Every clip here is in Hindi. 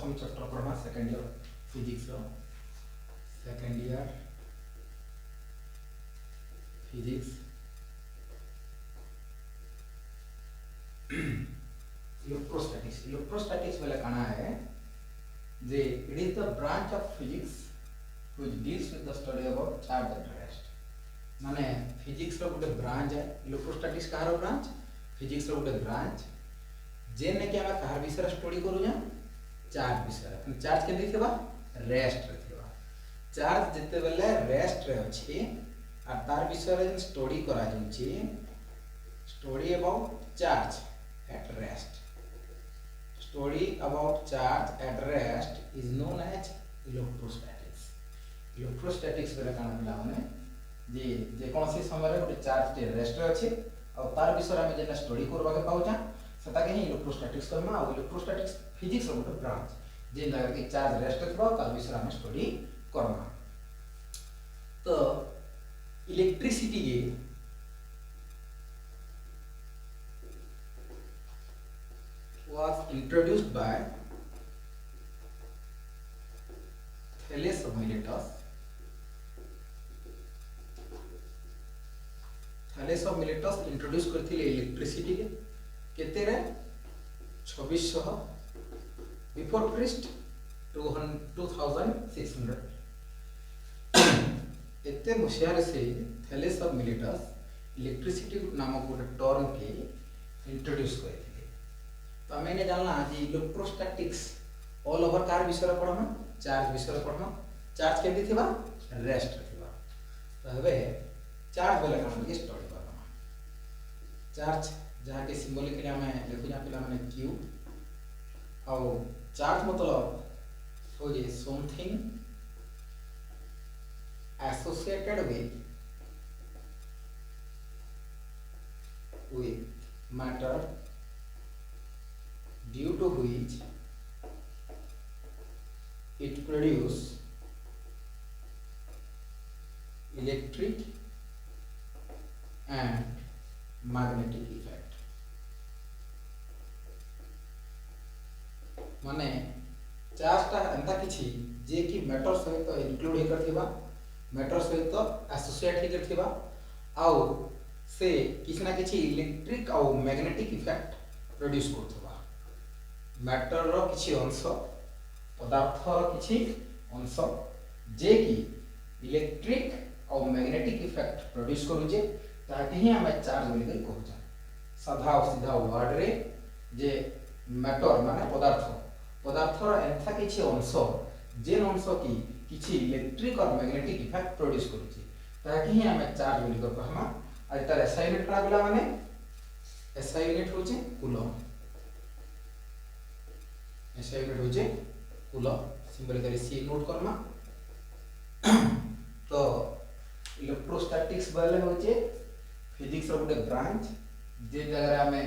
दशम चैप्टर पढ़वा second year physics second year physics electrostatics. Electrostatics वाला कहना है जे it is the branch of physics which deals with the study about charge and rest. माने फिजिक्स रो गुटे ब्रांच है। इलेक्ट्रोस्टैटिक्स कहार ब्रांच? फिजिक्स रो गुटे ब्रांच जेने के हम कहार विषय स्टडी करू जा चार्ज विषय। चार्ज केंद्र थिबा रेस्ट रे थिबा। चार्ज जते बेले रेस्ट रे अछि आ तार विषय रे स्टडी करा जाउछि, study about charge at rest. Study about charge at rest is known as electrostatics. Electrostatics बेले काना पिला माने जे कोनसी समय रे गोटे चार्ज टे रेस्ट रे अछि आ तार विषय रे हम जेना स्टडी करबा के पाउचा सेटा के ही इलेक्ट्रोस्टैटिक्स कहमा। आ इलेक्ट्रोस्टैटिक्स फिजिक्स रो गोटे ब्रांच जे लगा के चार्ज रेस्ट रे तार विषय रे हम स्टडी करमा। तो इलेक्ट्रिसिटी के was introduced by Thales of Miletus. Thales of Miletus introduce करथिले इलेक्ट्रिसिटी के केते रे 2600 बिफोर क्रिस्ट 2600 एते मसिया से थैलेस ऑफ मिलेटस इलेक्ट्रिसिटी नामक गोटे टर्म के इंट्रोड्यूस करथिले। तो मैंने जानला जी इलेक्ट्रोस्टैटिक्स ऑल ओवर कार विषय रे पढ़मा, चार्ज विषय रे पढ़मा। चार्ज केंदी थिबा रेस्ट रे थिबा। तो हबे चार्ज बोले कान के स्टडी करबा। चार्ज जहा के सिंबॉलिकली हमें लिखु जा पिला माने q और चार्ज मतलब हो जे something associated with matter due to which it produce electric and magnetic effect। माने चार्ज टा एंता किछि जे कि मैटर सहित इंक्लूड हे करथिबा, मैटर सहित एसोसिएट हे करथिबा आउ से किछि ना किछि इलेक्ट्रिक आउ मैग्नेटिक इफेक्ट प्रोड्यूस करथिबा। मैटर रो किछि अंश, पदार्थ रो किछि अंश जे कि इलेक्ट्रिक और मैग्नेटिक इफेक्ट प्रोड्यूस करू जे ताकि ही हम चार्ज बोली कर कहू जा। साधा सीधा वर्ड रे जे मैटर माने पदार्थ रो एंथा किछि अंश जे अंश की किछि इलेक्ट्रिक और मैग्नेटिक इफेक्ट प्रोड्यूस करू जे ताकि ही हम चार्ज बोली कर कहमा। आज तार एसआई यूनिट का बोला माने एसआई यूनिट होचे कूलम। एसआई यूनिट होचे कूलम सिंबलिकली सी नोट करना। तो इलेक्ट्रोस्टैटिक्स बोले होचे फिजिक्स रो गोटे ब्रांच जे जगह हमें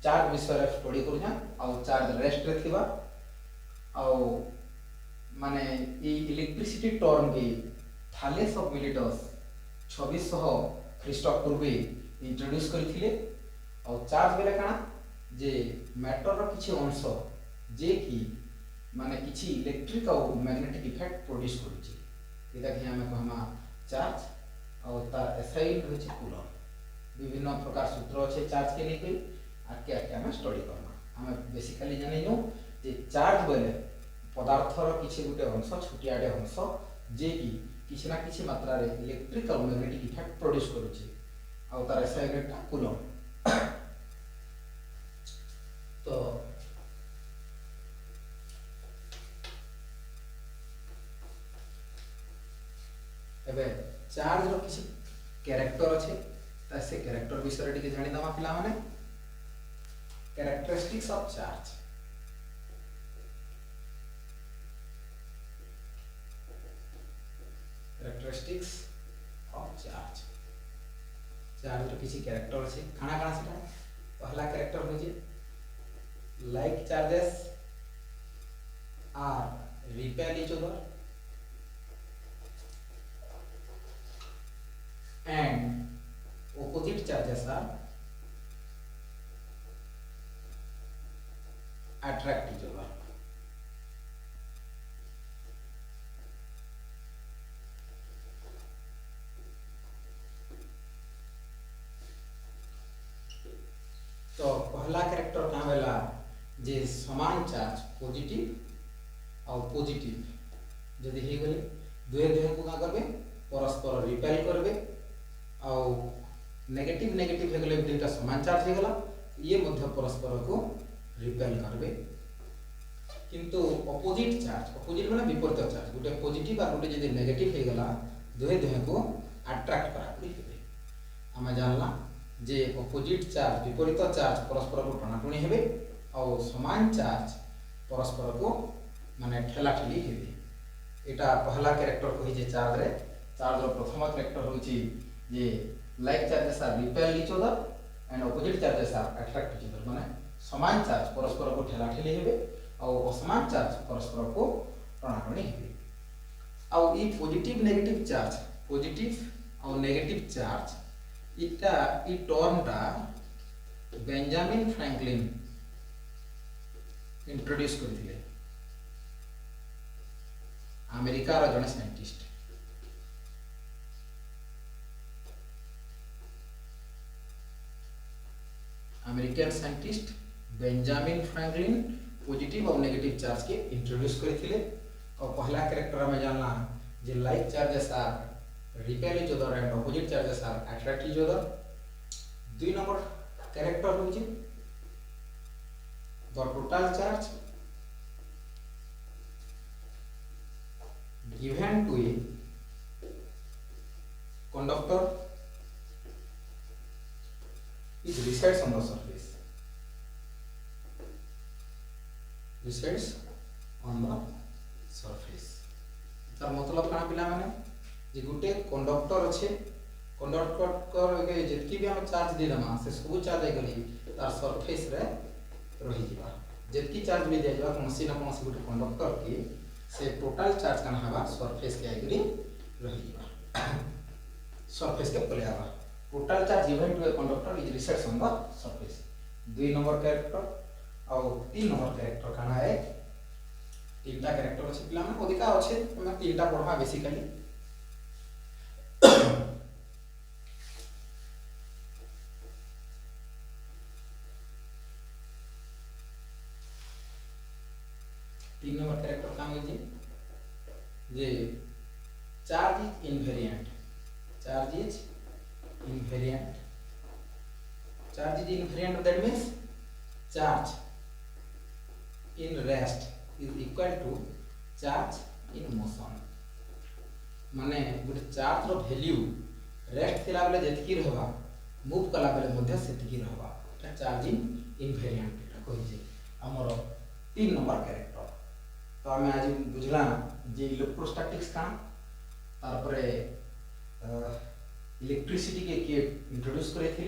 चार्ज विषय रे स्टडी करू जा आ चार्ज रेस्ट रे थिबा आ माने ई इलेक्ट्रिसिटी टर्म के थैलेस ऑफ मिलेटस 2600 ख्रीष्टपूर्व इंट्रोड्यूस करथिले। और चार्ज बेले काना जे मैटर रो किछि अंश जे कि माने किछि इलेक्ट्रिक और मैग्नेटिक इफेक्ट प्रोड्यूस करूछि एटा कि हमें कहमा चार्ज। और तार एसआई यूनिट होछि कूलम। विभिन्न प्रकार सूत्र अछि चार्ज के लेके आके हमें स्टडी करना। हमें बेसिकली जानि नो जे चार्ज बेले पदार्थ रो किछि गुटे अंश छुटियाडे अंश जे कि किछि ना किछि मात्रा रे इलेक्ट्रिक और मैग्नेटिक इफेक्ट प्रोड्यूस करूछि और तार एसआई यूनिट कूलम। तो एबे चार्ज रो किछि कैरेक्टर अछि त से कैरेक्टर विषय रे जानि दमा पिला माने। Characteristics of charge. Characteristics of charge. Charge रो किछि कैरेक्टर अछि खाना खाना सेटा पहला कैरेक्टर हो जे like charges are repel each other and opposite charges are attract each other। तो पहला कैरेक्टर क्या होला जे समान चार्ज पॉजिटिव और पॉजिटिव जदि हे गले दुहे दुहे को का करबे परस्पर रिपेल करबे और नेगेटिव नेगेटिव हे गले दुईटा समान चार्ज हे गला ये मध्य परस्पर को रिपेल करबे किंतु अपोजिट चार्ज अपोजिट माने विपरीत चार्ज गोटे पॉजिटिव और गोटे जदि नेगेटिव हे गला दुहे दुहे को अट्रैक्ट करा करी हेबे आमे जानला जे अपोजिट चार्ज विपरीत चार्ज परस्पर को टणाटुणी हेबे और समान चार्ज परस्पर को माने ठेलाठेली हेबे एटा पहला कैरेक्टर कहि जे चार्ज रे चार्ज रो प्रथम कैरेक्टर होची जे like charges are repel each other and opposite charges are attract each other माने समान चार्ज परस्पर को ठेलाठेली हेबे और असमान चार्ज परस्पर को टणाटुणी हेबे और ई पॉजिटिव नेगेटिव चार्ज पॉजिटिव और नेगेटिव चार्ज इटा ई टर्मटा बेंजामिन फ्रैंकलिन इंट्रोड्यूस करथिले अमेरिका रो जने scientist American scientist Benjamin Franklin positive और नेगेटिव चार्ज के इंट्रोड्यूस करथिले और पहला कैरेक्टर में जानला जे like charges are repel each other and opposite charges are attract each other दुई नंबर कैरेक्टर होची the total charge given to a conductor is resides on the surface resides on the surface तार मतलब काना पिला माने जे गुटे कंडक्टर अछि कंडक्टर के जेतकी भी हम चार्ज दे दमा से सब चार्ज गली तार सरफेस रे रही जिबा जेतकी चार्ज भी दे जाबा कोनसी ना कोनसी गुटे कंडक्टर के से टोटल चार्ज काना हवा सरफेस के आइकरी रही जिबा सरफेस के पले आवा total charge given to a conductor is resides on the surface दुई नंबर कैरेक्टर और तीन नंबर कैरेक्टर काना है तीनटा कैरेक्टर अछि पिला में अधिका अछि हम तीनटा पढवा बेसिकली तीन नंबर कैरेक्टर का होई जे charge is invariant charge is invariant charge is invariant that means charge in rest is equal to charge in motion माने गुटे चार्ज रो वैल्यू रेस्ट थिला बेले जेतकी रहबा मूव कला बेले मध्ये सेतकी रहबा एटा चार्ज इन इनवेरिएंट एटा कहि जे हमर 3 नंबर कैरेक्टर तो हमें आज बुझला जे इलेक्ट्रोस्टैटिक्स का तार परे इलेक्ट्रिसिटी के इंट्रोड्यूस करे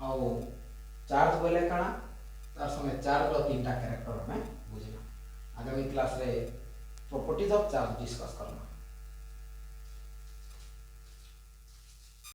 और चार्ज बोले काना तार समय चार्ज रो तीनटा कैरेक्टर में बुझला आगामी क्लास रे प्रॉपर्टीज ऑफ चार्ज डिस्कस करना।